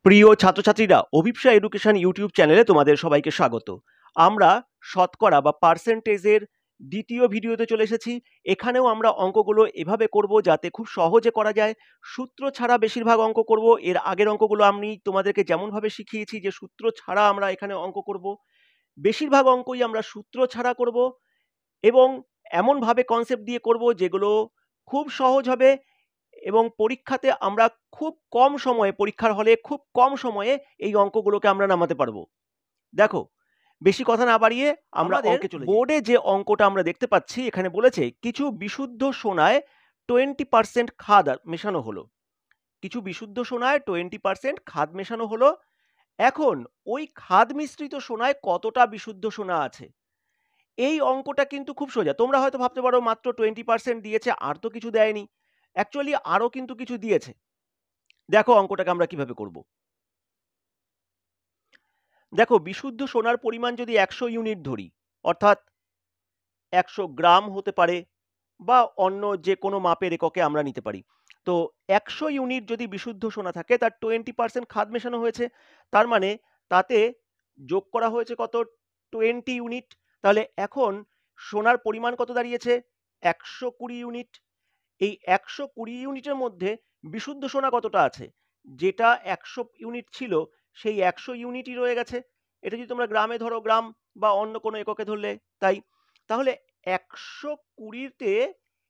প্রিয় ছাত্রছাত্রীরা, অভিপ্সা education YouTube চ্যানেলে তোমাদের সবাইকে স্বাগত। আমরা শতকরা বা পার্সেন্টেজের দ্বিতীয় ভিডিওতে চলে এসেছি। এখানেও আমরা অঙ্কগুলো এভাবে করব যাতে খুব সহজে করা যায়। সূত্র ছাড়া বেশিরভাগ অঙ্ক করব। এর আগের অঙ্কগুলো আমি তোমাদেরকে যেমনভাবে শিখিয়েছি যে সূত্র ছাড়া আমরা এখানে অঙ্ক করব, বেশিরভাগ অঙ্কই আমরা সূত্র ছাড়া করব এবং এমনভাবে কনসেপ্ট দিয়ে করব যেগুলো খুব সহজ হবে এবং পরীক্ষাতে আমরা খুব কম সময়ে, পরীক্ষার হলে খুব কম সময়ে এই অঙ্কগুলোকে আমরা নামাতে পারবো। দেখো, বেশি কথা না বাড়িয়ে আমরা বোর্ডে যে অঙ্কটা আমরা দেখতে পাচ্ছি, এখানে বলেছে কিছু বিশুদ্ধ সোনায় 20% খাদ মেশানো হলো। কিছু বিশুদ্ধ সোনায় 20% খাদ মেশানো হলো। এখন ওই খাদ মিশ্রিত সোনায় কতটা বিশুদ্ধ সোনা আছে? এই অঙ্কটা কিন্তু খুব সোজা। তোমরা হয়তো ভাবতে পারো মাত্র 20% দিয়েছে, আর তো কিছু দেয়নি। অ্যাকচুয়ালি আরও কিন্তু কিছু দিয়েছে। দেখো অঙ্কটাকে আমরা কিভাবে করব। দেখো, বিশুদ্ধ সোনার পরিমাণ যদি 100 ইউনিট ধরি, অর্থাৎ 100 গ্রাম হতে পারে বা অন্য যে কোনো মাপের এককে আমরা নিতে পারি। তো 100 ইউনিট যদি বিশুদ্ধ সোনা থাকে, তার 20% খাদ মেশানো হয়েছে, তার মানে তাতে যোগ করা হয়েছে কত? 20 ইউনিট। তাহলে এখন সোনার পরিমাণ কত দাঁড়িয়েছে? 120 ইউনিট। এই 120 ইউনিটের মধ্যে বিশুদ্ধ সোনা কতটা আছে? যেটা 100 ইউনিট ছিল, সেই 100 ইউনিটই রয়ে গেছে। এটা যদি তোমরা গ্রামে ধরো, গ্রাম বা অন্য কোনো এককে ধরলে তাই। তাহলে 120তে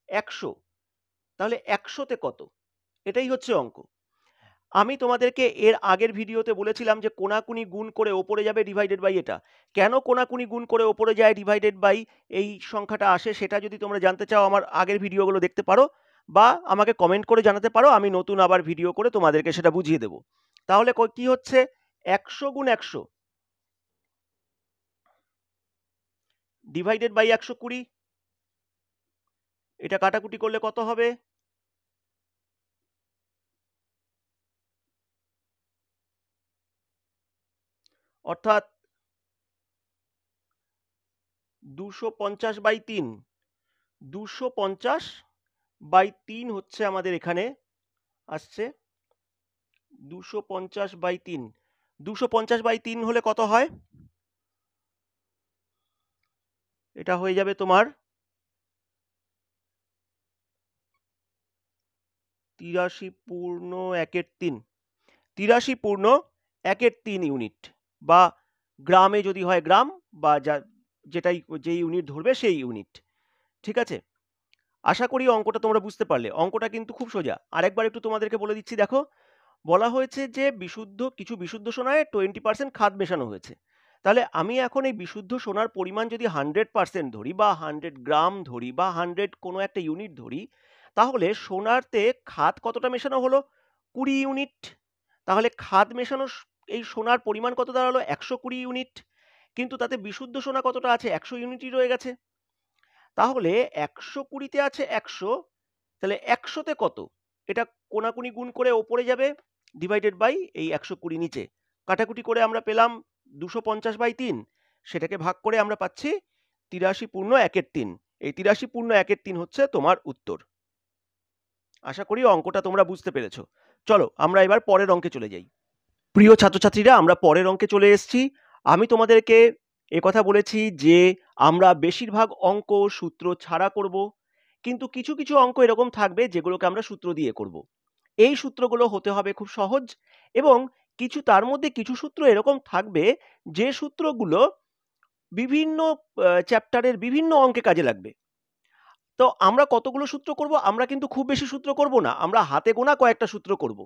100, তাহলে 100তে কত? এটাই হচ্ছে অঙ্ক। আমি তোমাদেরকে এর আগের ভিডিওতে বলেছিলাম যে কোনাকুনি গুণ করে ওপরে যাবে ডিভাইডেড বাই এটা। কেন কোনাকুনি গুণ করে ওপরে যায় ডিভাইডেড বাই এই সংখ্যাটা আসে, সেটা যদি তোমরা জানতে চাও আমার আগের ভিডিওগুলো দেখতে পারো বা আমাকে কমেন্ট করে জানাতে পারো। আমি নতুন আবার ভিডিও করে তোমাদেরকে সেটা বুঝিয়ে দেবো। তাহলে কি হচ্ছে? 100 গুণ 100 ডিভাইডেড বাই 120। এটা কাটাকুটি করলে কত হবে? অর্থাৎ 250 বাই 3। 250 বাই 3 হচ্ছে আমাদের এখানে আসছে 250 বাই 3। 250 বাই 3 হলে কত হয়? এটা হয়ে যাবে তোমার 83.1/3। 83.1/3 ইউনিট, বা গ্রামে যদি হয় গ্রাম, বা যেই ইউনিট ধরবে সেই ইউনিট। ঠিক আছে, আশা করি অঙ্কটা তোমরা বুঝতে পারলে। অঙ্কটা কিন্তু খুব সোজা। আরেকবার একটু তোমাদেরকে বলে দিচ্ছি। দেখো, বলা হয়েছে যে কিছু বিশুদ্ধ সোনায় 20% খাদ মেশানো হয়েছে। তাহলে আমি এখন এই বিশুদ্ধ সোনার পরিমাণ যদি 100% ধরি, বা 100 গ্রাম ধরি, বা 100 কোনো একটা ইউনিট ধরি, তাহলে সোনারতে খাদ কতটা মেশানো হলো? 20 ইউনিট। তাহলে খাদ মেশানো এই সোনার পরিমাণ কত দাঁড়ালো? 120 ইউনিট। কিন্তু তাতে বিশুদ্ধ সোনা কতটা আছে? 100 ইউনিটই রয়ে গেছে। তাহলে 120তে আছে 100, তাহলে 100তে কত? এটা কোনাকুনি গুণ করে ওপরে যাবে ডিভাইডেড বাই এই 120 নিচে। কাটাকুটি করে আমরা পেলাম 250 বাই 3। সেটাকে ভাগ করে আমরা পাচ্ছি 83.1/3। এই 83.1/3 হচ্ছে তোমার উত্তর। আশা করি অঙ্কটা তোমরা বুঝতে পেরেছো। চলো আমরা এবার পরের অঙ্কে চলে যাই। প্রিয় ছাত্রছাত্রীরা, আমরা পরের অঙ্কে চলে এসেছি। আমি তোমাদেরকে কথা বলেছি যে আমরা বেশিরভাগ অঙ্ক সূত্র ছাড়া করব, কিন্তু কিছু কিছু অঙ্ক এরকম থাকবে যেগুলোকে আমরা সূত্র দিয়ে করব। এই সূত্রগুলো হতে হবে খুব সহজ, এবং তার মধ্যে কিছু সূত্র এরকম থাকবে যে সূত্রগুলো বিভিন্ন চ্যাপ্টারের বিভিন্ন অঙ্কে কাজে লাগবে। তো আমরা কতগুলো সূত্র করব? আমরা কিন্তু খুব বেশি সূত্র করব না, আমরা হাতে গোনা কয়েকটা সূত্র করব।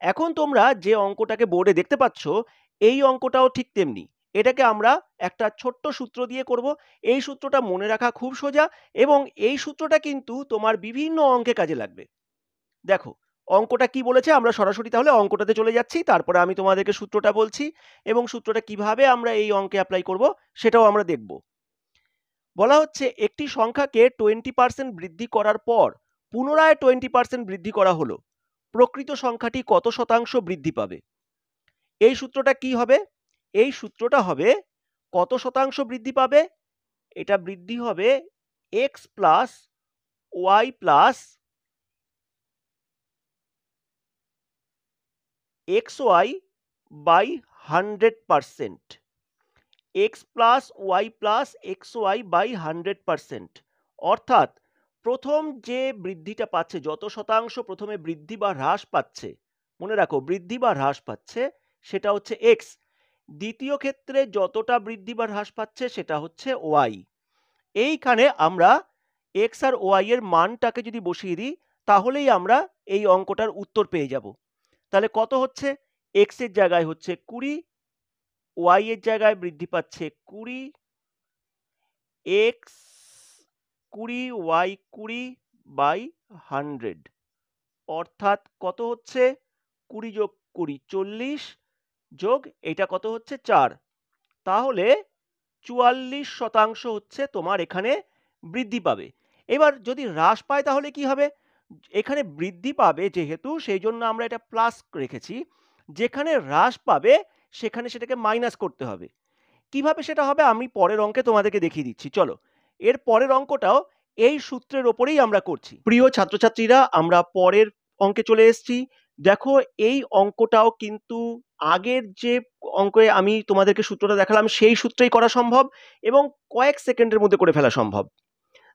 এখন তোমরা যে অঙ্কটাকে বোর্ডে দেখতে পাচ্ছ, এই অঙ্কটাও ঠিক তেমনি। এটাকে আমরা একটা ছোট্ট সূত্র দিয়ে করব। এই সূত্রটা মনে রাখা খুব সোজা, এবং এই সূত্রটা কিন্তু তোমার বিভিন্ন অঙ্কে কাজে লাগবে। দেখো অঙ্কটা কি বলেছে, আমরা সরাসরি তাহলে অঙ্কটাতে চলে যাচ্ছি। তারপরে আমি তোমাদেরকে সূত্রটা বলছি, এবং সূত্রটা কিভাবে আমরা এই অঙ্কে অ্যাপ্লাই করব সেটাও আমরা দেখব। বলা হচ্ছে একটি সংখ্যাকে 20% বৃদ্ধি করার পর পুনরায় 20% বৃদ্ধি করা হলো, প্রকৃত সংখ্যাটি কত শতাংশ বৃদ্ধি পাবে? এই সূত্রটা কি হবে? এই সূত্রটা হবে কত শতাংশ বৃদ্ধি পাবে? এটা বৃদ্ধি হবে x plus y plus x y by 100%, x plus y plus x y by 100%। অর্থাৎ প্রথম যে বৃদ্ধিটা পাচ্ছে, যত শতাংশ প্রথমে বৃদ্ধি বা হ্রাস পাচ্ছে, মনে রাখো বৃদ্ধি বা হ্রাস পাচ্ছে সেটা হচ্ছে এক্স। দ্বিতীয় ক্ষেত্রে যতটা বৃদ্ধি বা হ্রাস পাচ্ছে সেটা হচ্ছে ওয়াই। এইখানে আমরা এক্স আর ওয়াই এর মানটাকে যদি বসিয়ে দিই তাহলেই আমরা এই অঙ্কটার উত্তর পেয়ে যাব। তাহলে কত হচ্ছে? এক্স এর জায়গায় হচ্ছে 20, ওয়াই এর জায়গায় বৃদ্ধি পাচ্ছে 20, এক্স 20 ওয়াই 20 বাই 100, অর্থাৎ কত হচ্ছে? 20 যোগ 20 40, যোগ এটা কত হচ্ছে? 4। তাহলে 44% হচ্ছে তোমার এখানে বৃদ্ধি পাবে। এবার যদি হ্রাস পায় তাহলে কি হবে? এখানে বৃদ্ধি পাবে যেহেতু, সেই জন্য আমরা এটা প্লাস রেখেছি। যেখানে হ্রাস পাবে সেখানে সেটাকে মাইনাস করতে হবে। কিভাবে সেটা হবে আমি পরের অঙ্কে তোমাদেরকে দেখিয়ে দিচ্ছি। চলো, এর পরের অঙ্কটাও এই সূত্রের ওপরেই আমরা করছি। প্রিয় ছাত্রছাত্রীরা, আমরা পরের অঙ্কে চলে এসেছি। দেখো, এই অঙ্কটাও কিন্তু আগের যে অঙ্কে আমি তোমাদেরকে সূত্রটা দেখালাম সেই সূত্রেই করা সম্ভব এবং কয়েক সেকেন্ডের মধ্যে করে ফেলা সম্ভব।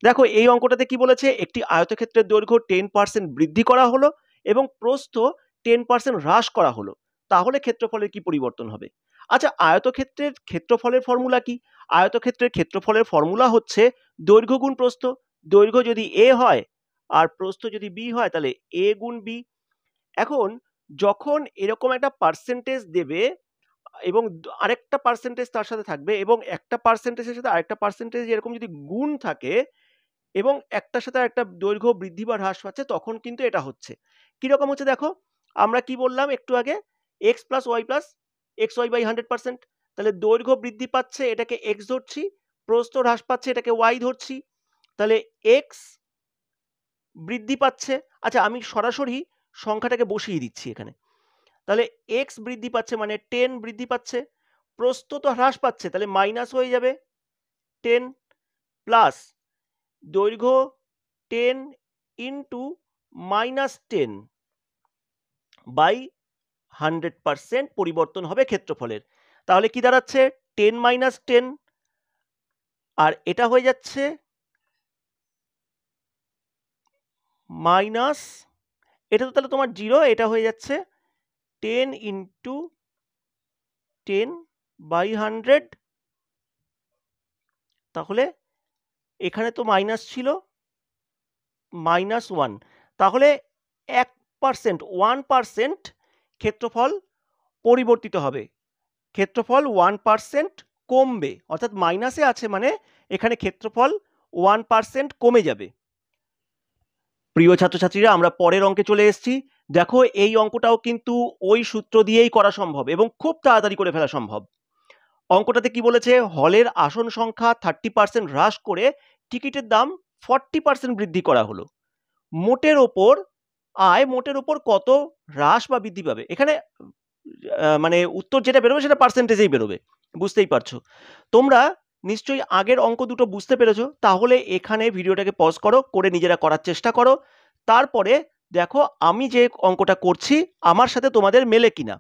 দেখো, এই অঙ্কটাতে কি বলেছে? একটি আয়তক্ষেত্রের দৈর্ঘ্য 10% বৃদ্ধি করা হলো এবং প্রস্থ 10% হ্রাস করা হলো, তাহলে ক্ষেত্রফলের কি পরিবর্তন হবে? আচ্ছা, আয়তক্ষেত্রের ক্ষেত্রফলের ফর্মুলা কি? আয়তক্ষেত্রের ক্ষেত্রফলের ফর্মুলা হচ্ছে দৈর্ঘ্য গুণ প্রস্থ। দৈর্ঘ্য যদি এ হয় আর প্রস্থ যদি বি হয় তাহলে এ গুণ বি। এখন যখন এরকম একটা পার্সেন্টেজ দেবে এবং আরেকটা পার্সেন্টেজ তার সাথে থাকবে এবং একটা পার্সেন্টেজের সাথে আরেকটা পার্সেন্টেজ এরকম যদি গুণ থাকে এবং একটার সাথে একটা দৈর্ঘ্য বৃদ্ধি বা হ্রাস পাচ্ছে, তখন কিন্তু এটা হচ্ছে কিরকম হচ্ছে। দেখো, আমরা কি বললাম একটু আগে? X plus y plus x y by 100%। তাহলে দৈর্ঘ্য বৃদ্ধি পাচ্ছে, এটাকে এক্স ধরছি, প্রস্থ হ্রাস পাচ্ছে, এটাকে ওয়াই ধরছি। তাহলে এক্স বৃদ্ধি পাচ্ছে। আচ্ছা, আমি সরাসরি সংখ্যাটাকে বসিয়ে দিচ্ছি এখানে। তাহলে এক্স বৃদ্ধি পাচ্ছে মানে 10 বৃদ্ধি পাচ্ছে, প্রস্থ তো হ্রাস পাচ্ছে তাহলে মাইনাস হয়ে যাবে 10, প্লাস দৈর্ঘ্য 10 ইন্টু -10 বাই 100% পরিবর্তন হবে ক্ষেত্রফলের। তাহলে কি দাঁড়াচ্ছে? 10 - 10, আর এটা হয়ে যাচ্ছে মাইনাস, এটা তো তাহলে তোমার 0, এটা হয়ে যাচ্ছে 10 ইন্টু 10 বাই 100। তাহলে এখানে তো মাইনাস ছিল, -1, তাহলে 1%, 1% ক্ষেত্রফল পরিবর্তিত হবে। ক্ষেত্রফল 1% কমবে, অর্থাৎ মাইনাসে আছে মানে এখানে ক্ষেত্রফল 1% কমে যাবে। প্রিয় ছাত্রছাত্রীরা, আমরা পরের অঙ্কে চলে এসেছি। দেখো, এই অঙ্কটাও কিন্তু ওই সূত্র দিয়েই করা সম্ভব এবং খুব তাড়াতাড়ি করে ফেলা সম্ভব। অঙ্কটাতে কি বলেছে? হলের আসন সংখ্যা 30% হ্রাস করে টিকিটের দাম 40% বৃদ্ধি করা হলো। মোটের ওপর আয় মোটের ওপর কত হ্রাস বা বৃদ্ধি পাবে? এখানে মানে উত্তর যেটা বেরোবে সেটা পার্সেন্টেজেই বেরোবে, বুঝতেই পারছো। তোমরা নিশ্চয়ই আগের অঙ্ক দুটো বুঝতে পেরেছো। তাহলে এখানে ভিডিওটাকে পজ করো, করে নিজেরা করার চেষ্টা করো। তারপরে দেখো আমি যে অঙ্কটা করছি আমার সাথে তোমাদের মেলে কিনা।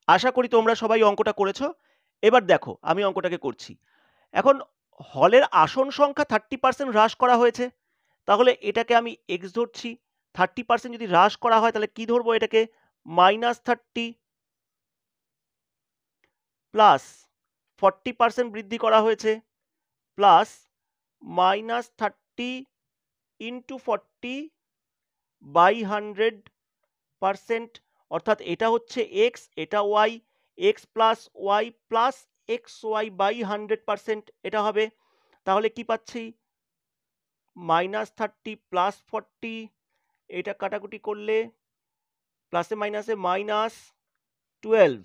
আশা করি তোমরা সবাই অঙ্কটা করেছো। এবার দেখো আমি অঙ্কটাকে করছি। এখন হলের আসন সংখ্যা 30% হ্রাস করা হয়েছে, তাহলে এটাকে আমি এক্স ধরছি। 30% যদি হ্রাস করা হয় তাহলে কি ধরবো? এটাকে -30, প্লাস 40% বৃদ্ধি করা হয়েছে, প্লাস -30 ইন্টু 40 বাই 100%, অর্থাৎ এটা হচ্ছে এক্স, এটা y, x plus y plus x y by 100% এটা হবে। তাহলে কি পাচ্ছি? -30 প্লাস 40, এটা কাটাকুটি করলে প্লাসে মাইনাসে -12,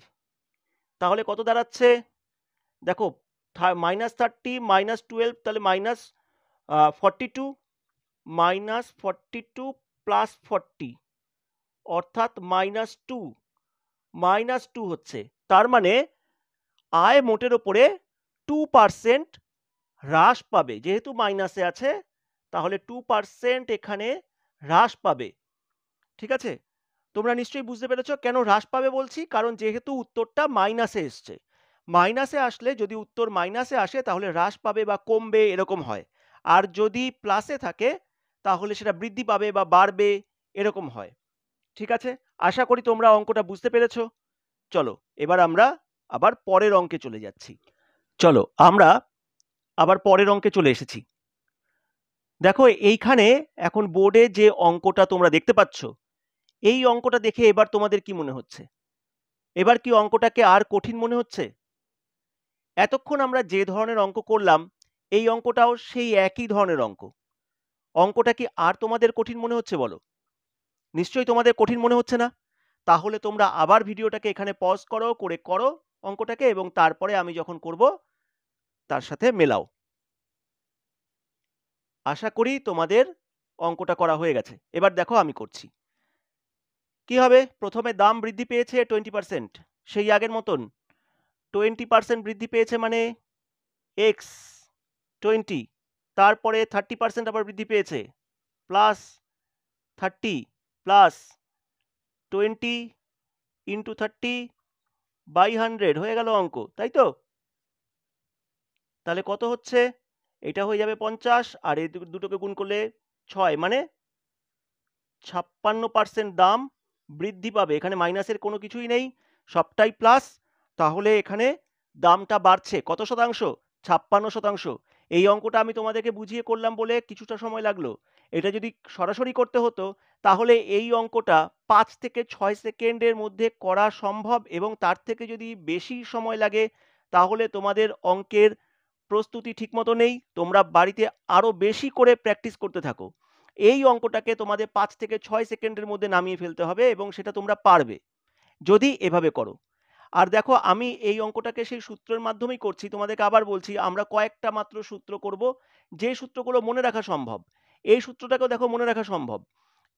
তাহলে কত দাঁড়াচ্ছে? দেখো, -30 -12 তাহলে -42, -42 প্লাস 40 অর্থাৎ -2 হচ্ছে। তার মানে আয় মোটের ওপরে 2% হ্রাস পাবে। যেহেতু মাইনাসে আছে তাহলে 2% এখানে হ্রাস পাবে। ঠিক আছে? তোমরা নিশ্চয়ই বুঝতে পেরেছো কেন হ্রাস পাবে বলছি, কারণ যেহেতু উত্তরটা মাইনাসে এসছে। মাইনাসে আসলে যদি উত্তর মাইনাসে আসে তাহলে হ্রাস পাবে বা কমবে এরকম হয়, আর যদি প্লাসে থাকে তাহলে সেটা বৃদ্ধি পাবে বা বাড়বে এরকম হয়। ঠিক আছে, আশা করি তোমরা অঙ্কটা বুঝতে পেরেছো। চলো এবার আমরা আবার পরের অঙ্কে চলে যাচ্ছি। চলো আমরা আবার পরের অঙ্কে চলে এসেছি। দেখো এইখানে এখন বোর্ডে যে অঙ্কটা তোমরা দেখতে পাচ্ছ, এই অঙ্কটা দেখে এবার তোমাদের কি মনে হচ্ছে? এবার কি অঙ্কটাকে আর কঠিন মনে হচ্ছে? এতক্ষণ আমরা যে ধরনের অঙ্ক করলাম এই অঙ্কটাও সেই একই ধরনের অঙ্ক। অঙ্কটা কি আর তোমাদের কঠিন মনে হচ্ছে বলো? নিশ্চয়ই তোমাদের কঠিন মনে হচ্ছে না। তাহলে তোমরা আবার ভিডিওটাকে এখানে পজ করো অঙ্কটাকে, এবং তারপরে আমি যখন করব তার সাথে মেলাও। আশা করি তোমাদের অঙ্কটা করা হয়ে গেছে। এবার দেখো আমি করছি। কি হবে? প্রথমে দাম বৃদ্ধি পেয়েছে 20%, সেই আগের মতন 20% বৃদ্ধি পেয়েছে মানে এক্স 20, তারপরে 30% আবার বৃদ্ধি পেয়েছে প্লাস 30 প্লাস 20 ইন্টু 30 বাই 100 হয়ে গেল অঙ্ক, তাই তো? তাহলে কত হচ্ছে? এটা হয়ে যাবে 50, আর এই দুটোকে গুণ করলে 6, মানে 56% দাম বৃদ্ধি পাবে। এখানে মাইনাসের কোনো কিছুই নেই, সবটাই প্লাস। তাহলে এখানে দামটা বাড়ছে কত শতাংশ? 56%। এই অঙ্কটা আমি তোমাদেরকে বুঝিয়ে করলাম বলে কিছুটা সময় লাগলো। এটা যদি সরাসরি করতে হতো তাহলে এই অঙ্কটা 5 থেকে 6 সেকেন্ডের মধ্যে করা সম্ভব, এবং তার থেকে যদি বেশি সময় লাগে তাহলে তোমাদের অঙ্কের প্রস্তুতি ঠিকমতো নেই। তোমরা বাড়িতে আরো বেশি করে প্র্যাকটিস করতে থাকো। এই অঙ্কটাকে তোমাদের 5 থেকে 6 সেকেন্ডের মধ্যে নামিয়ে ফেলতে হবে, এবং সেটা তোমরা পারবে যদি এভাবে করো। আর দেখো আমি এই অঙ্কটাকে সেই সূত্রের মাধ্যমেই করছি। তোমাদেরকে আবার বলছি, আমরা কয়েকটা মাত্র সূত্র করব, যে সূত্রগুলো মনে রাখা সম্ভব। এই সূত্রটাকেও দেখো মনে রাখা সম্ভব,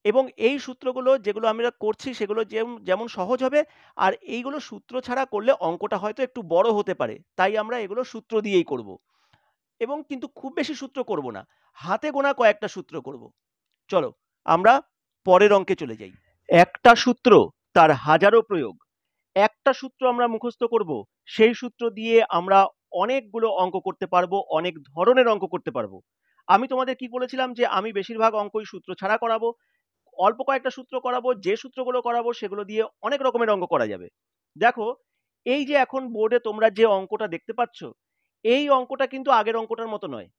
এবং এই সূত্রগুলো যেগুলো আমরা করছি সেগুলো যেমন সহজ হবে, আর এইগুলো সূত্র ছাড়া করলে অঙ্কটা হয়তো একটু বড় হতে পারে, তাই আমরা এগুলো সূত্র দিয়েই করব। এবং কিন্তু খুব বেশি সূত্র করব না, হাতে গোনা কয়েকটা সূত্র করব। চলো আমরা পরের অঙ্কে চলে যাই। একটা সূত্র তার হাজারো প্রয়োগ। একটা সূত্র আমরা মুখস্থ করব, সেই সূত্র দিয়ে আমরা অনেকগুলো অঙ্ক করতে পারবো, অনেক ধরনের অঙ্ক করতে পারবো। আমি তোমাদের কি বলেছিলাম যে আমি বেশিরভাগ অঙ্কই সূত্র ছাড়া করাবো, অল্প কয়েকটা সূত্র করাবো, যে সূত্রগুলো করাবো সেগুলো দিয়ে অনেক রকমের অঙ্ক করা যাবে। দেখো এই যে এখন বোর্ডে তোমরা যে অঙ্কটা দেখতে পাচ্ছ, এই অঙ্কটা কিন্তু আগের অঙ্কটার মতো নয়।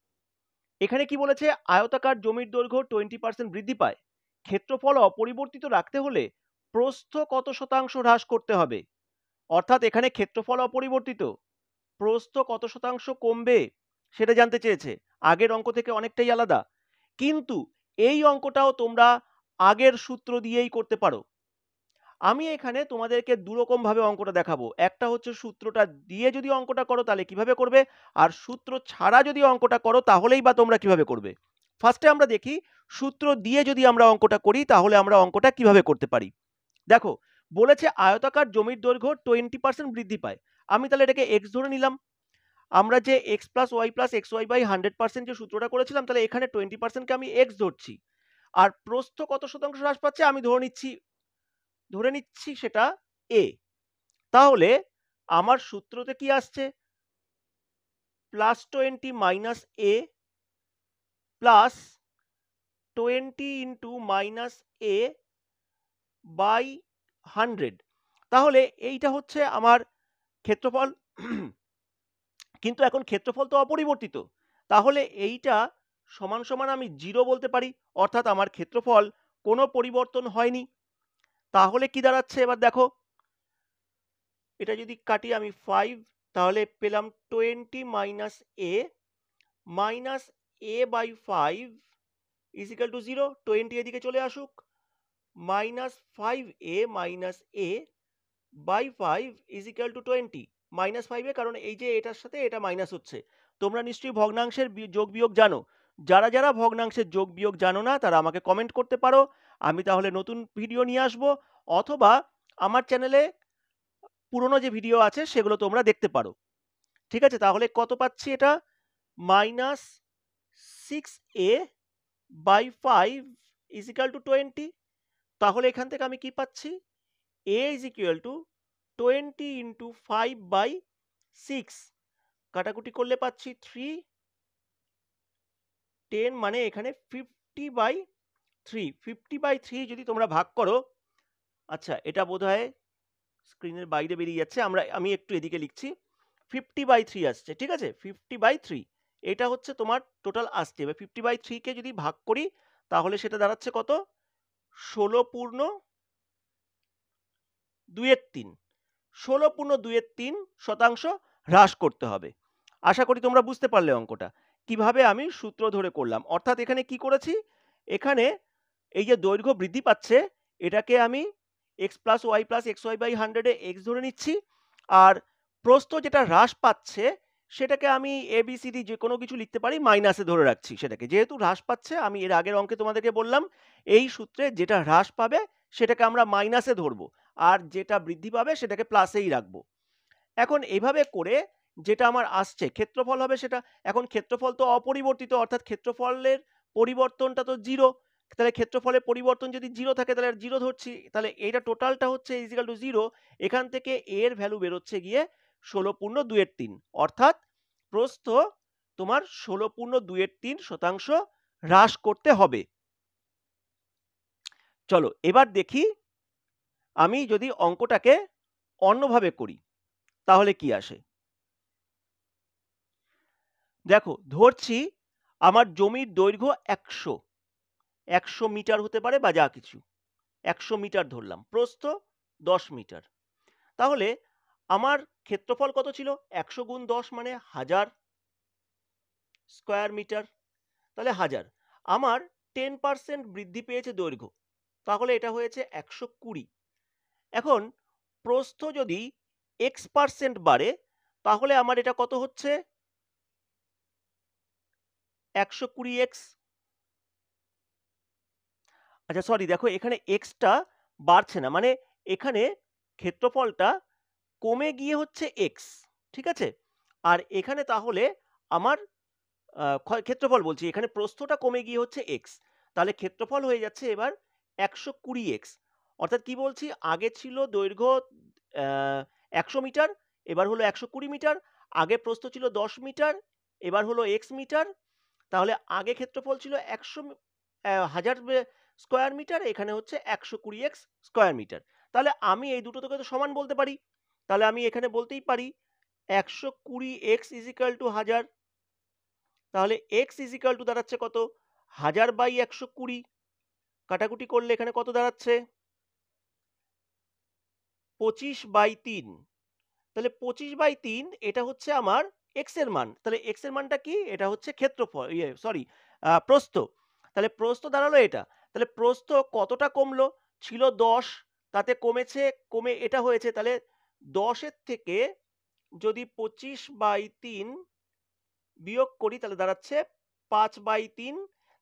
এখানে কি বলেছে? আয়তাকার জমির দৈর্ঘ্য 20% বৃদ্ধি পায়, ক্ষেত্রফল অপরিবর্তিত রাখতে হলে প্রস্থ কত শতাংশ হ্রাস করতে হবে। অর্থাৎ এখানে ক্ষেত্রফল অপরিবর্তিত, প্রস্থ কত শতাংশ কমবে সেটা জানতে চেয়েছে। আগের অঙ্ক থেকে অনেকটাই আলাদা, কিন্তু এই অঙ্কটাও তোমরা আগের সূত্র দিয়েই করতে পারো। আমি এখানে তোমাদেরকে দুরকম ভাবে অঙ্কটা দেখাবো। একটা হচ্ছে সূত্রটা দিয়ে যদি অঙ্কটা করো তাহলে কিভাবে করবে, আর সূত্র ছাড়া যদি অঙ্কটা করো তাহলেই বা তোমরা কিভাবে করবে। ফার্স্টে আমরা দেখি সূত্র দিয়ে যদি আমরা অঙ্কটা করি তাহলে আমরা অঙ্কটা কিভাবে করতে পারি। দেখো বলেছে আয়তাকার জমির দৈর্ঘ্য 20% বৃদ্ধি পায়। আমি তাহলে এটাকে এক্স ধরে নিলাম। আমরা যে x plus y plus x y by 100% যে সূত্রটা করেছিলাম, তাহলে এখানে 20%কে আমি এক্স ধরছি। আর প্রস্থ কত শতাংশ হ্রাস পাচ্ছে আমি ধরে নিচ্ছি সেটা এ। তাহলে আমার সূত্রতে কি আসছে? +20 minus a plus 20 into minus a by 100। তাহলে এইটা হচ্ছে আমার ক্ষেত্রফল। কিন্তু এখন ক্ষেত্রফল তো অপরিবর্তিত, তাহলে এইটা সমান সমান আমি 0 বলতে পারি, অর্থাৎ আমার ক্ষেত্রফল কোনো পরিবর্তন হয়নি। তাহলে কি দাঁড়াচ্ছে এবার দেখো, এটা যদি কাটি আমি 5, তাহলে পেলাম 20 minus a by 5 is equal to 0। 20 এদিকে চলে আসুক, -5a minus a by 5 is equal to 20। -5a, কারণ এই যে এটার সাথে এটা মাইনাস হচ্ছে। তোমরা নিশ্চয়ই ভগ্নাংশের যোগ বিয়োগ জানো। যারা যারা ভগ্নাংশের যোগ বিয়োগ জানো না তারা আমাকে কমেন্ট করতে পারো, আমি তাহলে নতুন ভিডিও নিয়ে আসবো, অথবা আমার চ্যানেলে পুরনো যে ভিডিও আছে সেগুলো তোমরা দেখতে পারো। ঠিক আছে, তাহলে কত পাচ্ছি? এটা -6a by 5 is equal to 20। তাহলে এখান থেকে আমি কি পাচ্ছি, a is equal to 20 into 5/6, কাটাকুটি করলে পাচ্ছি 3, 10 মানে এখানে 50/3। 50/3 যদি তোমরা ভাগ করো, আচ্ছা এটা বোধহয় স্ক্রিনের বাইরে বেরিয়ে যাচ্ছে, আমি একটু এদিকে লিখছি, 50/3 আসছে, ঠিক আছে, 50/3 এটা হচ্ছে তোমার টোটাল আসছে। এবার 50/3 কে যদি ভাগ করি তাহলে সেটা দাঁড়াচ্ছে কত, 16.2/3। 16.2/3 শতাংশ হ্রাস করতে হবে। আশা করি তোমরা বুঝতে পারলে অঙ্কটা কিভাবে আমি সূত্র ধরে করলাম। অর্থাৎ এখানে কি করেছি, এখানে এই যে দৈর্ঘ্য বৃদ্ধি পাচ্ছে এটাকে আমি x plus y plus x y by 100 x ধরে নিচ্ছি, আর প্রস্থ যেটা হ্রাস পাচ্ছে সেটাকে আমি এ বি সি ডি যে কোনো কিছু লিখতে পারি মাইনাসে ধরে রাখছি সেটাকে, যেহেতু হ্রাস পাচ্ছে আমি এর আগের অঙ্কে তোমাদেরকে বললাম এই সূত্রে যেটা হ্রাস পাবে সেটাকে আমরা মাইনাসে ধরবো, আর যেটা বৃদ্ধি পাবে সেটাকে প্লাসেই রাখবো। এখন এইভাবে করে যেটা আমার আসছে ক্ষেত্রফল হবে সেটা, এখন ক্ষেত্রফল তো অপরিবর্তিত, অর্থাৎ ক্ষেত্রফলের পরিবর্তনটা তো জিরো, তাহলে ক্ষেত্রফলের পরিবর্তন যদি জিরো থাকে তাহলে জিরো ধরছি, তাহলে এইটা টোটালটা হচ্ছে ইজিক্যাল টু জিরো। এখান থেকে এর ভ্যালু বেরোচ্ছে গিয়ে 16.2/3, অর্থাৎ প্রস্থ তোমার 16.2/3 শতাংশ হ্রাস করতে হবে। চলো এবার দেখি আমি যদি অঙ্কটাকে অন্যভাবে করি তাহলে কি আসে। দেখো ধরছি আমার জমির দৈর্ঘ্য 100 মিটার হতে পারে বা যা কিছু, 100 মিটার ধরলাম, প্রস্থ 10 মিটার। তাহলে আমার ক্ষেত্রফল কত ছিল, 100 গুণ 10 মানে 1000 স্কোয়ার মিটার, তাহলে 1000। আমার 10% বৃদ্ধি পেয়েছে দৈর্ঘ্য, তাহলে এটা হয়েছে 120। এখন প্রস্থ যদি x% বাড়ে তাহলে আমার এটা কত হচ্ছে, 120x। আচ্ছা সরি, দেখো এখানে এক্সটা বাড়ছে না, মানে এখানে ক্ষেত্রফলটা কমে গিয়ে হচ্ছে এক্স, ঠিক আছে, আর এখানে তাহলে আমার ক্ষেত্রফল বলছি, এখানে প্রস্থটা কমে গিয়ে হচ্ছে এক্স, তাহলে ক্ষেত্রফল হয়ে যাচ্ছে এবার 120x। অর্থাৎ কি বলছি, আগে ছিল দৈর্ঘ্য 100 মিটার, এবার হলো 120 মিটার, আগে প্রস্থ ছিল 10 মিটার, এবার হলো এক্স মিটার, তাহলে আগে ক্ষেত্রফল ছিল 1000 স্কোয়ার মিটার, এখানে হচ্ছে 120x স্কোয়ার মিটার। তাহলে আমি এই দুটো থেকে তো সমান বলতে পারি, তাহলে আমি এখানে বলতেই পারি 120x ইজ ইকাল টু 1000, তাহলে x ইজ ইকাল টু দাঁড়াচ্ছে কত, 1000/120, কাটাকুটি করলে এখানে কত দাঁড়াচ্ছে, 25/3। তাহলে 25/3 এটা হচ্ছে আমার x এর মান, তাহলে x এর মানটা কি, এটা হচ্ছে ক্ষেত্রফল, প্রস্থ, তাহলে প্রস্থ দাঁড়ালো এটা, তাহলে প্রস্থ কতটা কমলো, ছিল 10, তাতে কমেছে, কমে এটা হয়েছে, তাহলে 10-এর থেকে যদি 25/3 বিয়োগ করি তাহলে দাঁড়াচ্ছে 5/3,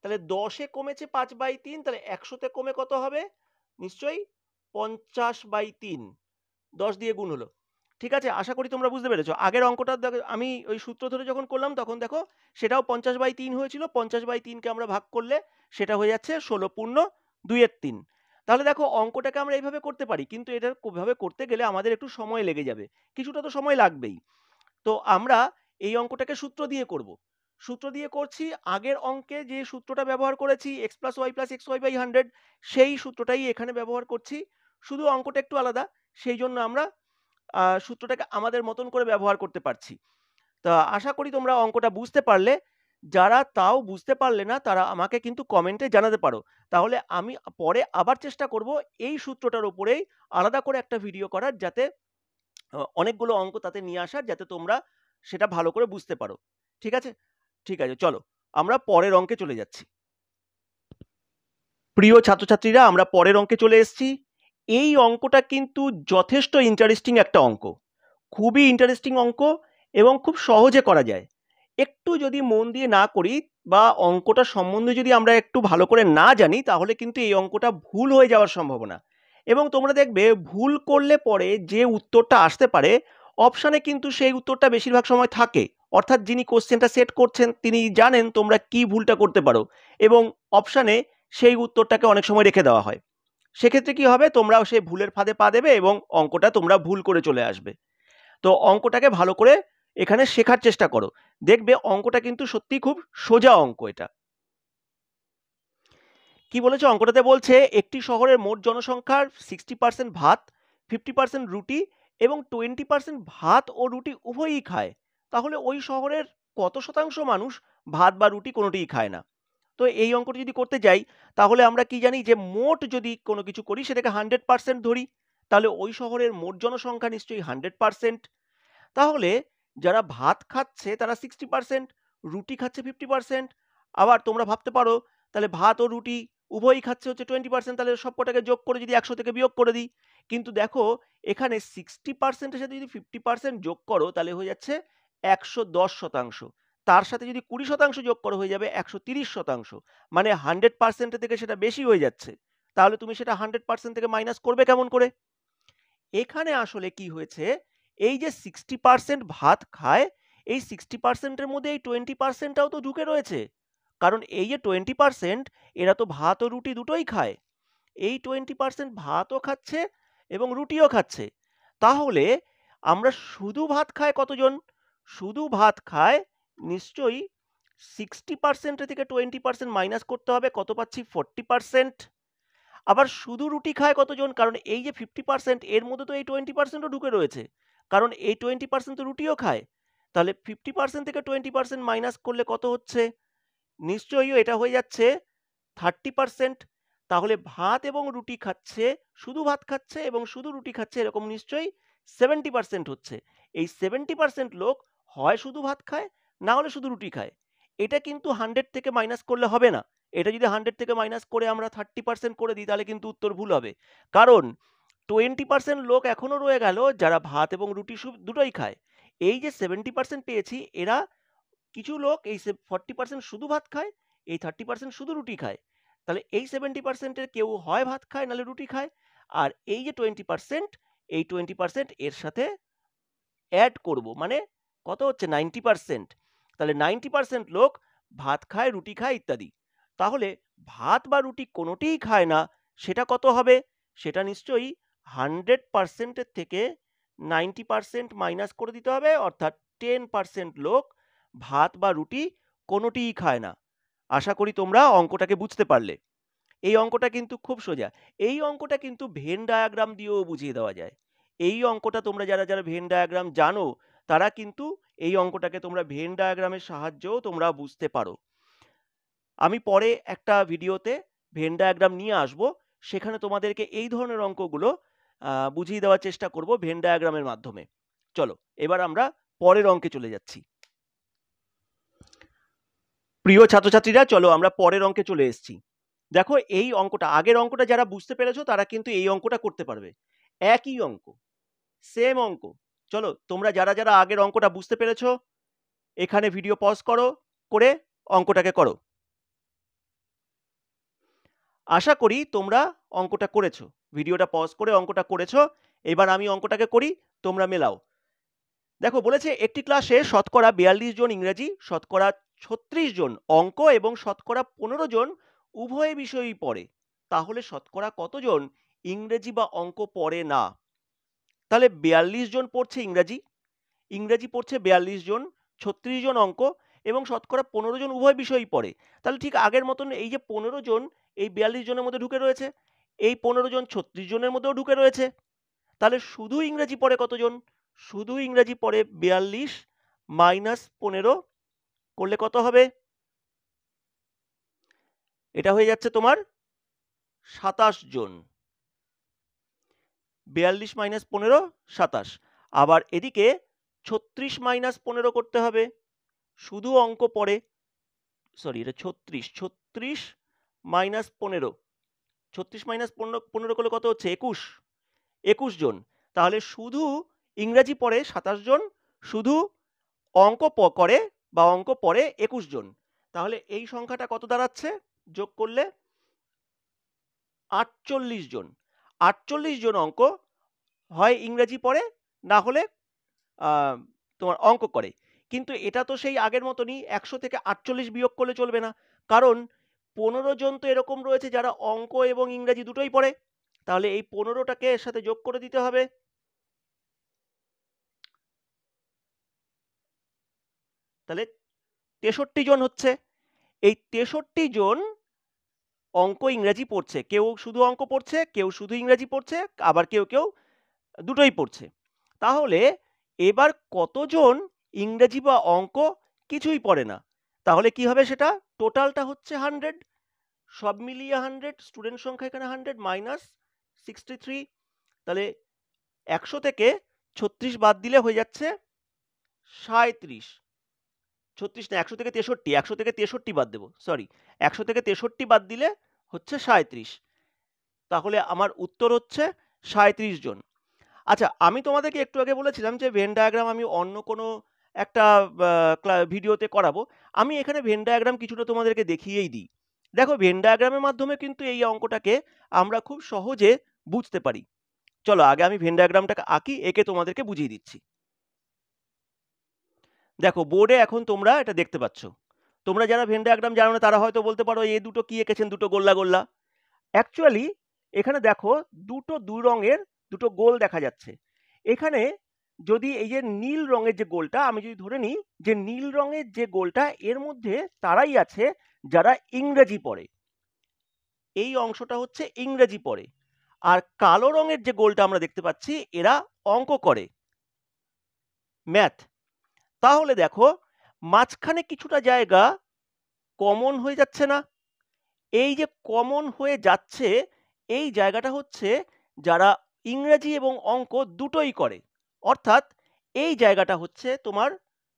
তাহলে 10-এ কমেছে 5/3, তাহলে 100-তে কমে কত হবে, নিশ্চয়ই 50/3, 10 দিয়ে গুণ হলো। ঠিক আছে, আশা করি তোমরা বুঝতে পেরেছো। আগের অঙ্কটা আমি ওই সূত্র ধরে যখন করলাম তখন দেখো সেটাও 50/3 হয়েছিল, 50/3কে আমরা ভাগ করলে সেটা হয়ে যাচ্ছে 16.2/3। তাহলে দেখো অঙ্কটাকে আমরা এইভাবে করতে পারি, কিন্তু এটা ভাবে করতে গেলে আমাদের একটু সময় লেগে যাবে, কিছুটা তো সময় লাগবেই। তো আমরা এই অঙ্কটাকে সূত্র দিয়ে করব, সূত্র দিয়ে করছি, আগের অঙ্কে যে সূত্রটা ব্যবহার করেছি x plus y plus x y by 100 সেই সূত্রটাই এখানে ব্যবহার করছি, শুধু অঙ্কটা একটু আলাদা, সেই জন্য আমরা সূত্রটাকে আমাদের মতন করে ব্যবহার করতে পারছি। তা আশা করি তোমরা অঙ্কটা বুঝতে পারলে, যারা তাও বুঝতে পারলে না তারা আমাকে কিন্তু কমেন্টে জানাতে পারো, তাহলে আমি পরে আবার চেষ্টা করব এই সূত্রটার উপরেই আলাদা করে একটা ভিডিও করার, যাতে অনেকগুলো অঙ্ক তাতে নিয়ে আসার, যাতে তোমরা সেটা ভালো করে বুঝতে পারো। ঠিক আছে, ঠিক আছে, চলো আমরা পরের অঙ্কে চলে যাচ্ছি। প্রিয় ছাত্রছাত্রীরা, আমরা পরের অঙ্কে চলে এসেছি। এই অঙ্কটা কিন্তু যথেষ্ট ইন্টারেস্টিং একটা অঙ্ক, খুবই ইন্টারেস্টিং অঙ্ক এবং খুব সহজে করা যায়। একটু যদি মন দিয়ে না করি বা অঙ্কটা সম্বন্ধে যদি আমরা একটু ভালো করে না জানি তাহলে কিন্তু এই অঙ্কটা ভুল হয়ে যাওয়ার সম্ভাবনা, এবং তোমরা দেখবে ভুল করলে পরে যে উত্তরটা আসতে পারে অপশানে কিন্তু সেই উত্তরটা বেশিরভাগ সময় থাকে, অর্থাৎ যিনি কোশ্চেনটা সেট করছেন তিনি জানেন তোমরা কি ভুলটা করতে পারো এবং অপশানে সেই উত্তরটাকে অনেক সময় রেখে দেওয়া হয়। সেক্ষেত্রে কি হবে, তোমরা সেই ভুলের ফাঁদে পা দেবে এবং অঙ্কটা তোমরা ভুল করে চলে আসবে। তো অঙ্কটাকে ভালো করে এখানে শেখার চেষ্টা করো, দেখবে অঙ্কটা কিন্তু সত্যি খুব সোজা অঙ্ক। এটা কি বলেছে অঙ্কটাতে, বলছে একটি শহরের মোট জনসংখ্যার 60% ভাত, 50% রুটি এবং 20% ভাত ও রুটি উভয়ই খায়। তাহলে ওই শহরের কত শতাংশ মানুষ ভাত বা রুটি কোনোটিই খায় না? তো এই অঙ্কটি যদি করতে যাই, তাহলে আমরা কি জানি যে মোট যদি কোনো কিছু করি সেটাকে 100% ধরি, তাহলে ওই শহরের মোট জনসংখ্যা নিশ্চয়ই 100%। তাহলে যারা ভাত খাচ্ছে তারা 60%, রুটি খাচ্ছে 50%। আবার তোমরা ভাবতে পারো তাহলে ভাত ও রুটি উভয়ই খাচ্ছে হচ্ছে 20%, তাহলে সব কটাকে যোগ করে যদি 100 থেকে বিয়োগ করে দিই। কিন্তু দেখো এখানে 60%-এর সাথে যদি 50% যোগ করো তাহলে হয়ে যাচ্ছে 110%। তার সাথে যদি 20% যোগ করো হয়ে যাবে 130%। মানে 100% থেকে সেটা বেশি হয়ে যাচ্ছে। তাহলে তুমি সেটা 100% থেকে মাইনাস করবে কেমন করে? এখানে আসলে কি হয়েছে, এই যে 60% ভাত খায়, এই 60%-এর মধ্যে এই 20%টাও তো ঢুকে রয়েছে। কারণ এই যে 20% এরা তো ভাত ও রুটি দুটোই খায়। এই 20% ভাতও খাচ্ছে এবং রুটিও খাচ্ছে। তাহলে আমরা শুধু ভাত খায় কতজন? শুধু ভাত খায় নিশ্চয়ই 60% থেকে 20% মাইনাস করতে হবে, কত পাচ্ছি? 40%। আবার শুধু রুটি খায় কতজন? কারণ এই যে 50% এর মধ্যে তো এই 20%ও ঢুকে রয়েছে। কারণ এই 20% তো রুটিও খায়। তাহলে 50% থেকে 20% মাইনাস করলে কত হচ্ছে? নিশ্চয়ই এটা হয়ে যাচ্ছে 30%। তাহলে ভাত এবং রুটি খাচ্ছে, শুধু ভাত খাচ্ছে এবং শুধু রুটি খাচ্ছে, এরকম নিশ্চয়ই 70% হচ্ছে। এই 70% লোক হয় শুধু ভাত খায়, না হলে শুধু রুটি খায়। এটা কিন্তু 100 থেকে মাইনাস করলে হবে না। এটা যদি 100 থেকে মাইনাস করে আমরা 30% করে দিই তাহলে কিন্তু উত্তর ভুল হবে। কারণ 20% লোক এখনো রয়ে গেল যারা ভাত এবং রুটি দুটোই খায়। এই যে 70% পেয়েছি, এরা কিছু লোক এই 40% শুধু ভাত খায়, এই 30% শুধু রুটি খায়। তাহলে এই 70%-এর কেউ হয় ভাত খায় নাহলে রুটি খায়। আর এই যে 20%, এই 20% এর সাথে অ্যাড করব, মানে কত হচ্ছে? 90%। তাহলে 90% লোক ভাত খায়, রুটি খায় ইত্যাদি। তাহলে ভাত বা রুটি কোনোটিই খায় না, সেটা কত হবে? সেটা নিশ্চয়ই 100%-এর থেকে 90% মাইনাস করে দিতে হবে, অর্থাৎ 10% লোক ভাত বা রুটি কোনোটিই খায় না। আশা করি তোমরা অঙ্কটাকে বুঝতে পারলে। এই অঙ্কটা কিন্তু খুব সোজা। এই অঙ্কটা কিন্তু ভেন ডায়াগ্রাম দিয়েও বুঝিয়ে দেওয়া যায়। এই অঙ্কটা তোমরা যারা যারা ভেন ডায়াগ্রাম জানো তারা কিন্তু এই অঙ্কটাকে তোমরা ভেন ডায়াগ্রামের সাহায্যেও তোমরা বুঝতে পারো। আমি পরে একটা ভিডিওতে ভেন ডায়াগ্রাম নিয়ে আসব, সেখানে তোমাদেরকে এই ধরনের অঙ্কগুলো বুঝিয়ে দেওয়ার চেষ্টা করব ভেন ডায়াগ্রামের মাধ্যমে। চলো এবার আমরা পরের অঙ্কে চলে যাচ্ছি। প্রিয় ছাত্রছাত্রীরা, চলো আমরা পরের অঙ্কে চলে এসেছি। দেখো এই অঙ্কটা, আগের অঙ্কটা যারা বুঝতে পেরেছো তারা কিন্তু এই অঙ্কটা করতে পারবে। একই অঙ্ক, সেম অঙ্ক। চলো তোমরা যারা যারা আগের অঙ্কটা বুঝতে পেরেছো এখানে ভিডিও পজ করো, করে অঙ্কটাকে করো। আশা করি তোমরা অঙ্কটা করেছো, ভিডিওটা পজ করে অঙ্কটা করেছো। এবার আমি অঙ্কটাকে করি, তোমরা মেলাও। দেখো বলেছে একটি ক্লাসে শতকরা 42 জন ইংরেজি, শতকরা 36 জন অঙ্ক এবং শতকরা 15 জন উভয় বিষয়ই পড়ে। তাহলে শতকরা কতজন ইংরেজি বা অঙ্ক পড়ে না? তাহলে 42 জন পড়ছে ইংরেজি, ইংরেজি পড়ছে 42 জন, 36 জন অঙ্ক এবং শতকরা 15 জন উভয় বিষয়ই পড়ে। তাহলে ঠিক আগের মতন এই যে 15 জন এই 42 জনের মধ্যে ঢুকে রয়েছে, এই 15 জন 36 জনের মধ্যেও ঢুকে রয়েছে। তাহলে শুধু ইংরেজি পড়ে কতজন? শুধু ইংরেজি পড়ে 42 মাইনাস 15 করলে কত হবে? এটা হয়ে যাচ্ছে তোমার 27 জন। 42 মাইনাস 15 27। আবার এদিকে 36 মাইনাস 15 করতে হবে, শুধু অঙ্ক পড়ে, সরি এটা 36, 36 মাইনাস 15, 36 মাইনাস 15 করলে কত হচ্ছে? 21, 21 জন। তাহলে শুধু ইংরেজি পড়ে 27 জন, শুধু অঙ্ক করে বা অঙ্ক পড়ে 21 জন। তাহলে এই সংখ্যাটা কত দাঁড়াচ্ছে যোগ করলে? 48 জন। 48 জন অঙ্ক হয় ইংরেজি পড়ে, না হলে তোমার অঙ্ক করে। কিন্তু এটা তো সেই আগের মতনই, 100 থেকে 48 বিয়োগ করলে চলবে না, কারণ 15 জন তো এরকম রয়েছে যারা অঙ্ক এবং ইংরেজি দুটোই পড়ে। তাহলে এই 15টাকে এর সাথে যোগ করে দিতে হবে। তাহলে 63 জন হচ্ছে। এই 63 জন অঙ্ক ইংরেজি পড়ছে, কেউ শুধু অঙ্ক পড়ছে, কেউ শুধু ইংরেজি পড়ছে, আবার কেউ কেউ দুটোই পড়ছে। তাহলে এবার কতজন ইংরেজি বা অঙ্ক কিছুই পড়ে না, তাহলে কি হবে সেটা? টোটালটা হচ্ছে 100, সব মিলিয়ে 100, স্টুডেন্ট সংখ্যা এখানে 100 মাইনাস 63। তাহলে 100 থেকে 36 বাদ দিলে হয়ে যাচ্ছে 37। 36 না, 100 থেকে 63, 100 থেকে 63 বাদ দেবো, সরি, 100 থেকে 63 বাদ দিলে হচ্ছে 37। তাহলে আমার উত্তর হচ্ছে 37 জন। আচ্ছা, আমি তোমাদেরকে একটু আগে বলেছিলাম যে ভেন ডায়াগ্রাম আমি অন্য কোনো একটা ভিডিওতে করাবো। আমি এখানে ভেন ডায়াগ্রাম কিছুটা তোমাদেরকে দেখিয়েই দিই। দেখো, ভেন ডায়াগ্রামের মাধ্যমে কিন্তু এই অঙ্কটাকে আমরা খুব সহজে বুঝতে পারি। চলো আগে আমি ভেন ডায়াগ্রামটাকে আঁকি, একে তোমাদেরকে বুঝিয়ে দিচ্ছি। দেখো, বোর্ডে এখন তোমরা এটা দেখতে পাচ্ছ। তোমরা যারা ভেন ডায়াগ্রাম জানো না তারা হয়তো বলতে পারো এই দুটো কি এঁকেছেন, দুটো গোল্লা গোল্লা। অ্যাকচুয়ালি এখানে দেখো দুটো দুই রঙের দুটো গোল দেখা যাচ্ছে। এখানে যদি এই যে নীল রঙের যে গোলটা আমি যদি ধরে নিই যে নীল রঙের যে গোলটা, এর মধ্যে তারাই আছে যারা ইংরেজি পড়ে, এই অংশটা হচ্ছে ইংরেজি পড়ে। আর কালো রঙের যে গোলটা আমরা দেখতে পাচ্ছি এরা অঙ্ক করে, ম্যাথ। তাহলে দেখো মাঝখানে কিছুটা জায়গা কমন হয়ে যাচ্ছে না? এই যে কমন হয়ে যাচ্ছে, এই জায়গাটা হচ্ছে যারা ইংরেজি এবং অঙ্ক দুটোই করে, অর্থাৎ এই জায়গাটা হচ্ছে তোমার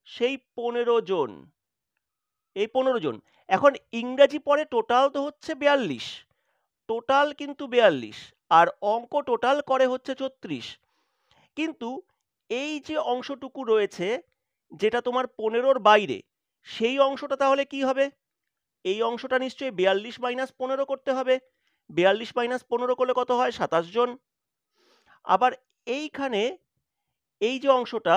সেই 15 জন। এই 15 জন এখন ইংরেজি পড়ে টোটাল তো হচ্ছে 42, টোটাল কিন্তু 42, আর অঙ্ক টোটাল করে হচ্ছে 34। কিন্তু এই যে অংশটুকু রয়েছে যেটা তোমার 15-র বাইরে, সেই অংশটা তাহলে কি হবে? এই অংশটা নিশ্চয়ই 42 মাইনাস 15 করতে হবে। 42 মাইনাস 15 করলে কত হয়? 27 জন। আবার এইখানে এই যে অংশটা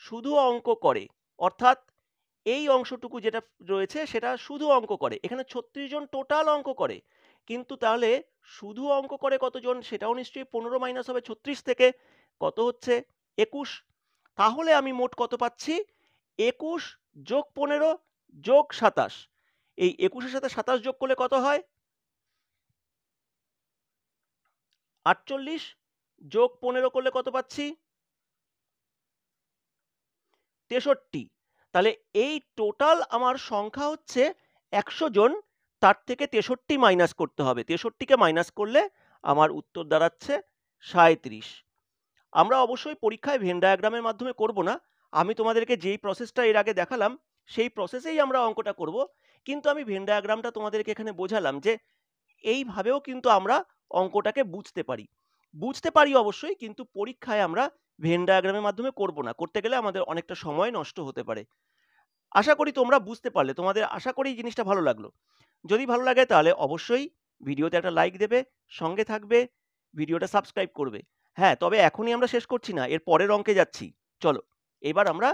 শুধু অঙ্ক করে, অর্থাৎ এই অংশটুকু যেটা রয়েছে সেটা শুধু অঙ্ক করে, এখানে 36 জন টোটাল অঙ্ক করে। কিন্তু তাহলে শুধু অঙ্ক করে কতজন? সেটাও নিশ্চয়ই 15 মাইনাস হবে 36 থেকে, কত হচ্ছে? 21। তাহলে আমি মোট কত পাচ্ছি? 21 যোগ 15 যোগ 27। এই 21-এর সাথে 27 যোগ করলে কত হয়? 48 যোগ 15 করলে কত পাচ্ছি? 63। তাহলে এই টোটাল আমার সংখ্যা হচ্ছে 100 জন, তার থেকে 63 মাইনাস করতে হবে। 63কে মাইনাস করলে আমার উত্তর দাঁড়াচ্ছে 37। আমরা অবশ্যই পরীক্ষায় ভেন ডায়াগ্রামের মাধ্যমে করব না, আমি তোমাদেরকে যেই প্রসেসটা এর আগে দেখালাম সেই প্রসেসেই আমরা অঙ্কটা করব। কিন্তু আমি ভেন ডায়াগ্রামটা তোমাদেরকে এখানে বোঝালাম যে এইভাবেও কিন্তু আমরা অঙ্কটাকে বুঝতে পারি অবশ্যই, কিন্তু পরীক্ষায় আমরা ভেন ডায়াগ্রামের মাধ্যমে করব না, করতে গেলে আমাদের অনেকটা সময় নষ্ট হতে পারে। আশা করি তোমরা বুঝতে পারলে, তোমাদের আশা করি এই জিনিসটা ভালো লাগলো। যদি ভালো লাগে তাহলে অবশ্যই ভিডিওতে একটা লাইক দেবে, সঙ্গে থাকবে, ভিডিওটা সাবস্ক্রাইব করবে। হ্যাঁ, তবে এখনই আমরা শেষ করছি না, এর পরের অঙ্কে যাচ্ছি। চলো এবার আমরা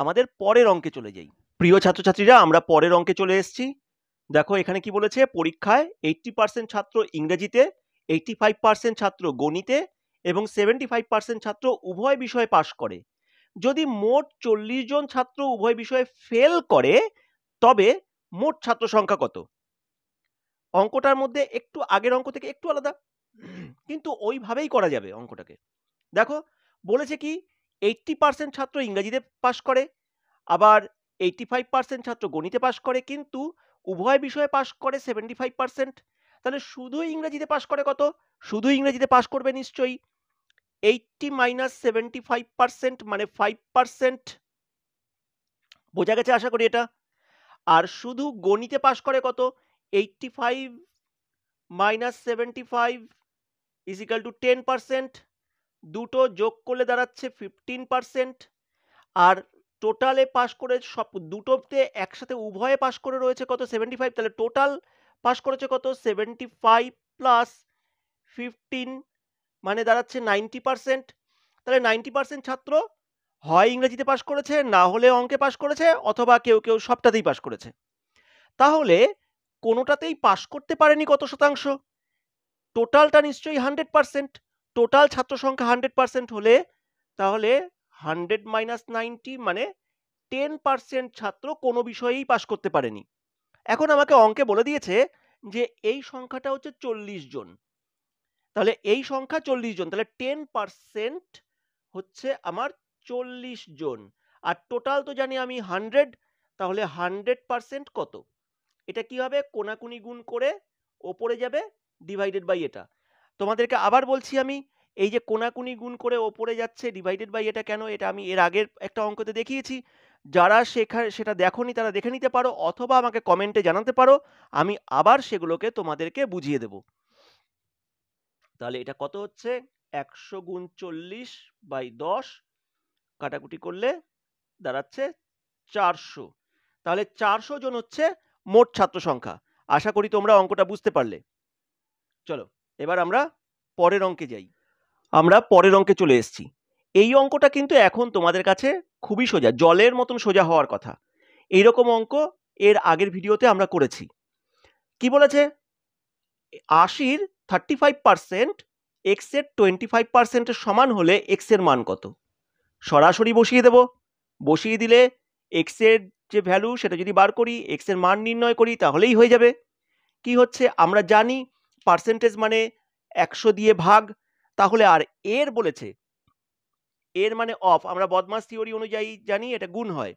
আমাদের পরের অঙ্কে চলে যাই। প্রিয় ছাত্রছাত্রীরা, আমরা পরের অঙ্কে চলে এসেছি। দেখো এখানে কি বলেছে, পরীক্ষায় 80% ছাত্র ইংরেজিতে, 85% ছাত্র গণিতে এবং 75% ছাত্র উভয় বিষয়ে পাশ করে। যদি মোট 40 জন ছাত্র উভয় বিষয়ে ফেল করে তবে মোট ছাত্র সংখ্যা কত? অঙ্কটার মধ্যে একটু আগের অঙ্ক থেকে একটু আলাদা, কিন্তু ওইভাবেই করা যাবে অঙ্কটাকে। দেখো বলেছে কি, 80% ছাত্র ইংরেজিতে পাশ করে, আবার 85% ছাত্র গণিতে পাশ করে, কিন্তু উভয় বিষয়ে পাশ করে 75%। তাহলে শুধু ইংরেজিতে পাশ করে কত? শুধু ইংরেজিতে পাশ করবে নিশ্চয়ই 80 মাইনাস 75% মানে 5%। বোঝা গেছে আশা করি এটা। আর শুধু গণিতে পাশ করে কত? 85 মাইনাস 75 ইজ ইকাল টু 10%। দুটো যোগ করলে দাঁড়াচ্ছে 15%। আর টোটালে পাশ করে সব দুটোতে একসাথে উভয়ে পাশ করে রয়েছে কত? 75। তাহলে টোটাল পাশ করেছে কত? 75 প্লাস 15 মানে দাঁড়াচ্ছে 90%। তাহলে 90% ছাত্র হয় ইংরেজিতে পাশ করেছে, না হলে অঙ্কে পাশ করেছে, অথবা কেউ কেউ সবটাতেই পাশ করেছে। তাহলে কোনোটাতেই পাশ করতে পারেনি কত শতাংশ? টোটালটা নিশ্চয়ই 100%। টোটাল ছাত্র সংখ্যা 100% হলে তাহলে 100 মাইনাস 90 মানে 10% ছাত্র কোনো বিষয়েই পাশ করতে পারেনি। এখন আমাকে অঙ্কে বলে দিয়েছে যে এই সংখ্যাটা হচ্ছে 40 জন, তাহলে এই সংখ্যা 40 জন, তাহলে 10% হচ্ছে আমার 40 জন, আর টোটাল তো জানি আমি 100, তাহলে 100% কত? এটা কি হবে? কোনাকুনি গুণ করে ওপরে যাবে ডিভাইডেড বাই এটা। তোমাদেরকে আবার বলছি আমি, এই যে কোনাকুনি গুণ করে ওপরে যাচ্ছে ডিভাইডেড বাই এটা কেন, এটা আমি এর আগের একটা অঙ্কতে দেখিয়েছি। যারা সেটা দেখোনি তারা দেখে নিতে পারো, অথবা আমাকে কমেন্টে জানাতে পারো, আমি আবার সেগুলোকে তোমাদেরকে বুঝিয়ে দেব। তাহলে এটা কত হচ্ছে? 100 গুণ 40 বাই 10 কাটাকুটি করলে দাঁড়াচ্ছে 400। তাহলে 400 জন হচ্ছে মোট ছাত্র সংখ্যা। আশা করি তোমরা অঙ্কটা বুঝতে পারলে। চলো এবার আমরা পরের অঙ্কে যাই। আমরা পরের অঙ্কে চলে এসেছি। এই অঙ্কটা কিন্তু এখন তোমাদের কাছে খুবই সোজা, জলের মতন সোজা হওয়ার কথা। এইরকম অঙ্ক এর আগের ভিডিওতে আমরা করেছি। কি বলেছে? 80-র 35% এক্স এর 25%-এর সমান হলে এক্স এর মান কত? সরাসরি বসিয়ে দেব। বসিয়ে দিলে এক্স এর যে ভ্যালু সেটা যদি বার করি, এক্স এর মান নির্ণয় করি, তাহলেই হয়ে যাবে। কি হচ্ছে? আমরা জানি পার্সেন্টেজ মানে 100 দিয়ে ভাগ, তাহলে আর এর বলেছে, এর মানে অফ, আমরা বদমাস থিওরি অনুযায়ী জানি এটা গুণ হয়,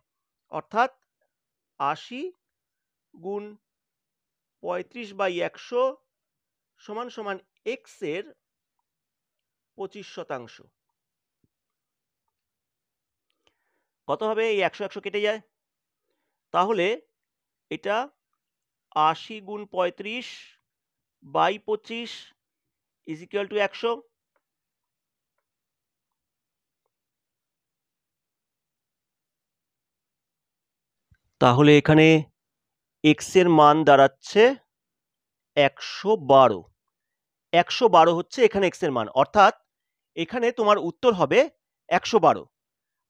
অর্থাৎ 80 গুণ 35/100 সমান সমান এক্স এর 25%। কত হবে? এই 100 কেটে যায়, তাহলে এটা 80 গুণ 35/25 ইজ ইকুয়াল টু 100। তাহলে এখানে এক্স এর মান দাঁড়াচ্ছে 112। 112 হচ্ছে এখানে এক্স এর মান, অর্থাৎ এখানে তোমার উত্তর হবে 112।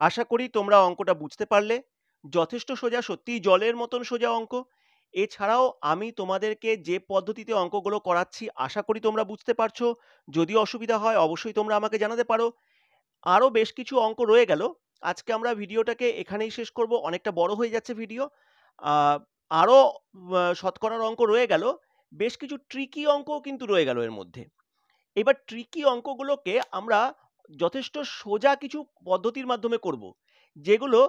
আশা করি তোমরা অঙ্কটা বুঝতে পারলে। যথেষ্ট সোজা, সত্যিই জলের মতন সোজা অঙ্ক। এছাড়াও আমি তোমাদেরকে যে পদ্ধতিতে অঙ্কগুলো করাচ্ছি আশা করি তোমরা বুঝতে পারছো। যদি অসুবিধা হয় অবশ্যই তোমরা আমাকে জানাতে পারো। আরও বেশ কিছু অঙ্ক রয়ে গেল। আজকে আমরা ভিডিওটাকে এখানেই শেষ করব, অনেকটা বড় হয়ে যাচ্ছে ভিডিও। আরও শতকরার অঙ্ক রয়ে গেল, বেশ কিছু ট্রিকি অঙ্কও কিন্তু রয়ে গেল এর মধ্যে। এবার ট্রিকি অঙ্কগুলোকে আমরা যথেষ্ট সোজা কিছু পদ্ধতির মাধ্যমে করব, যেগুলো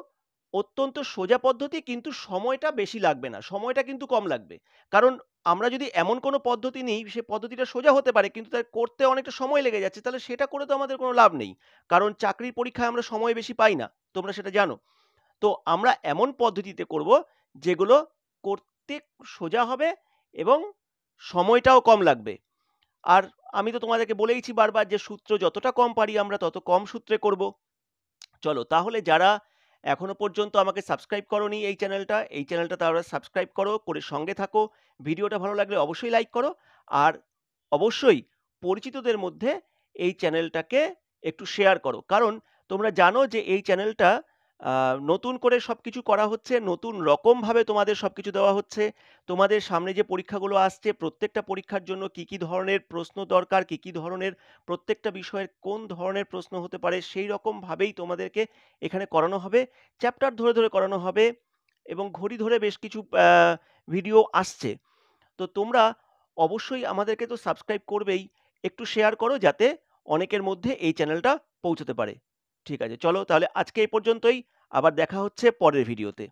অত্যন্ত সোজা পদ্ধতি, কিন্তু সময়টা বেশি লাগবে না, সময়টা কিন্তু কম লাগবে। কারণ আমরা যদি এমন কোনো পদ্ধতি নিই, সে পদ্ধতিটা সোজা হতে পারে কিন্তু তার করতে অনেকটা সময় লেগে যাচ্ছে, তাহলে সেটা করে তো আমাদের কোনো লাভ নেই। কারণ চাকরির পরীক্ষায় আমরা সময় বেশি পাই না, তোমরা সেটা জানো। তো আমরা এমন পদ্ধতিতে করব যেগুলো করতে সোজা হবে এবং সময়টাও কম লাগবে। আর আমি তো তোমাদেরকে বলেইছি বারবার যে সূত্র যতটা কম পারি আমরা তত কম সূত্রে করব। চলো তাহলে যারা এখনো পর্যন্ত আমাকে সাবস্ক্রাইব করোনি এই চ্যানেলটা তারা সাবস্ক্রাইব করো, করে সঙ্গে থাকো। ভিডিওটা ভালো লাগলে অবশ্যই লাইক করো, আর অবশ্যই পরিচিতদের মধ্যে এই চ্যানেলটাকে একটু শেয়ার করো। কারণ তোমরা জানো যে এই চ্যানেলটা নতুন করে সবকিছু করা হচ্ছে, নতুন রকমভাবে তোমাদের সবকিছু দেওয়া হচ্ছে। তোমাদের সামনে যে পরীক্ষাগুলো আসছে, প্রত্যেকটা পরীক্ষার জন্য কি কি ধরনের প্রশ্ন দরকার, কি কি ধরনের প্রত্যেকটা বিষয়ের কোন ধরনের প্রশ্ন হতে পারে, সেই রকমভাবেই তোমাদেরকে এখানে করানো হবে। চ্যাপ্টার ধরে ধরে করানো হবে এবং ঘড়ি ধরে বেশ কিছু ভিডিও আসছে। তো তোমরা অবশ্যই আমাদেরকে তো সাবস্ক্রাইব করবেই, একটু শেয়ার করো যাতে অনেকের মধ্যে এই চ্যানেলটা পৌঁছতে পারে। ঠিক আছে, চলো তাহলে আজকে এই পর্যন্তই, আবার দেখা হচ্ছে পরের ভিডিওতে।